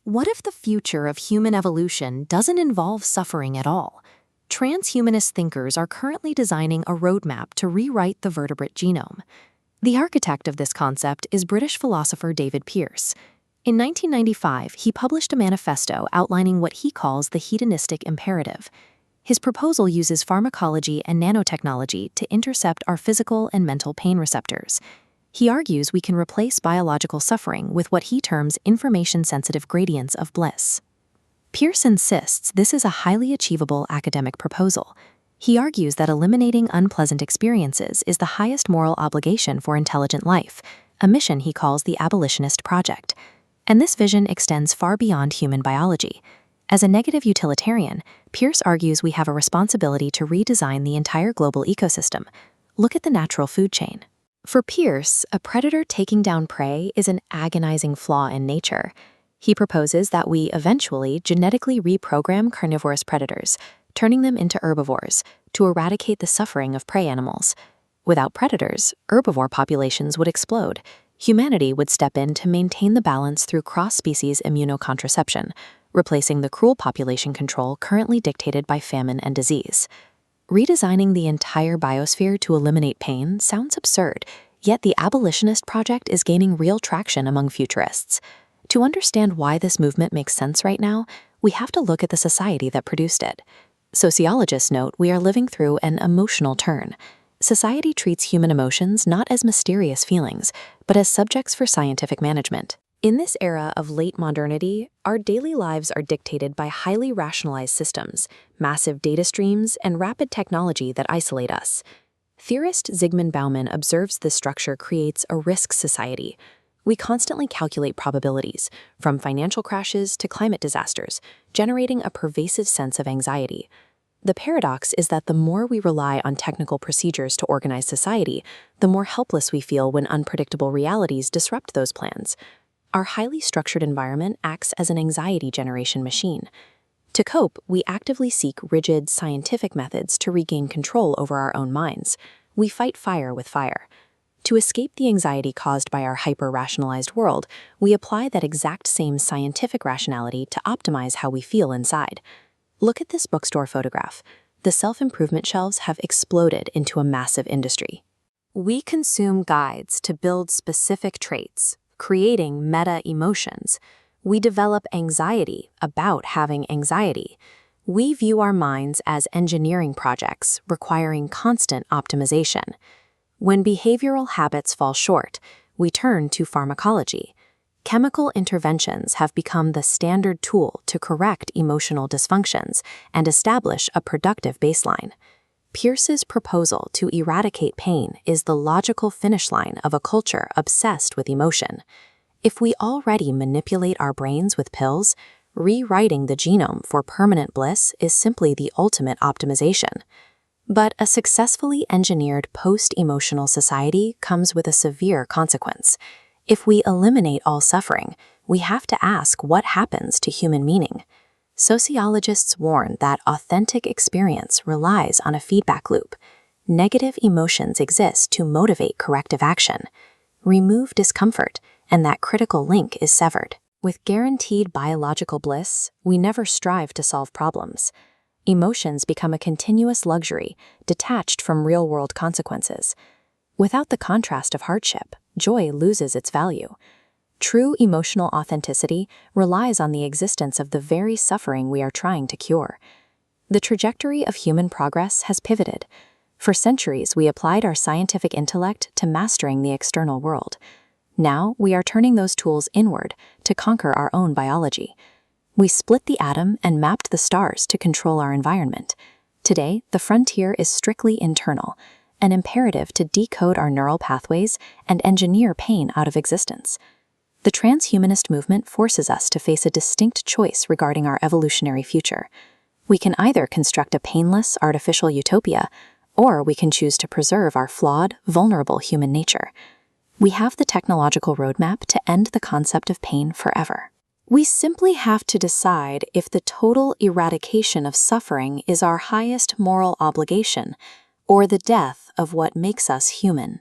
What if the future of human evolution doesn't involve suffering at all? Transhumanist thinkers are currently designing a roadmap to rewrite the vertebrate genome. The architect of this concept is British philosopher David Pearce. In 1995, he published a manifesto outlining what he calls the hedonistic imperative. His proposal uses pharmacology and nanotechnology to intercept our physical and mental pain receptors. He argues we can replace biological suffering with what he terms information-sensitive gradients of bliss. Pearce insists this is a highly achievable academic proposal. He argues that eliminating unpleasant experiences is the highest moral obligation for intelligent life, a mission he calls the abolitionist project. And this vision extends far beyond human biology. As a negative utilitarian, Pearce argues we have a responsibility to redesign the entire global ecosystem. Look at the natural food chain. For Pearce, a predator taking down prey is an agonizing flaw in nature. He proposes that we eventually genetically reprogram carnivorous predators, turning them into herbivores, to eradicate the suffering of prey animals. Without predators, herbivore populations would explode. Humanity would step in to maintain the balance through cross-species immunocontraception, replacing the cruel population control currently dictated by famine and disease. Redesigning the entire biosphere to eliminate pain sounds absurd, yet the abolitionist project is gaining real traction among futurists. To understand why this movement makes sense right now, we have to look at the society that produced it. Sociologists note we are living through an emotional turn. Society treats human emotions not as mysterious feelings, but as subjects for scientific management. In this era of late modernity, our daily lives are dictated by highly rationalized systems, massive data streams, and rapid technology that isolate us. Theorist Zygmunt Bauman observes this structure creates a risk society. We constantly calculate probabilities, from financial crashes to climate disasters, generating a pervasive sense of anxiety. The paradox is that the more we rely on technical procedures to organize society, the more helpless we feel when unpredictable realities disrupt those plans. Our highly structured environment acts as an anxiety generation machine. To cope, we actively seek rigid, scientific methods to regain control over our own minds. We fight fire with fire. To escape the anxiety caused by our hyper-rationalized world, we apply that exact same scientific rationality to optimize how we feel inside. Look at this bookstore photograph. The self-improvement shelves have exploded into a massive industry. We consume guides to build specific traits, creating meta-emotions. We develop anxiety about having anxiety. We view our minds as engineering projects requiring constant optimization. When behavioral habits fall short, we turn to pharmacology. Chemical interventions have become the standard tool to correct emotional dysfunctions and establish a productive baseline. Pearce's proposal to eradicate pain is the logical finish line of a culture obsessed with emotion. If we already manipulate our brains with pills, rewriting the genome for permanent bliss is simply the ultimate optimization. But a successfully engineered post-emotional society comes with a severe consequence. If we eliminate all suffering, we have to ask what happens to human meaning. Sociologists warn that authentic experience relies on a feedback loop. Negative emotions exist to motivate corrective action. Remove discomfort, and that critical link is severed. With guaranteed biological bliss, we never strive to solve problems. Emotions become a continuous luxury, detached from real-world consequences. Without the contrast of hardship, joy loses its value. True emotional authenticity relies on the existence of the very suffering we are trying to cure. The trajectory of human progress has pivoted. For centuries, we applied our scientific intellect to mastering the external world. Now, we are turning those tools inward to conquer our own biology. We split the atom and mapped the stars to control our environment. Today, the frontier is strictly internal, an imperative to decode our neural pathways and engineer pain out of existence. The transhumanist movement forces us to face a distinct choice regarding our evolutionary future. We can either construct a painless, artificial utopia, or we can choose to preserve our flawed, vulnerable human nature. We have the technological roadmap to end the concept of pain forever. We simply have to decide if the total eradication of suffering is our highest moral obligation, or the death of what makes us human.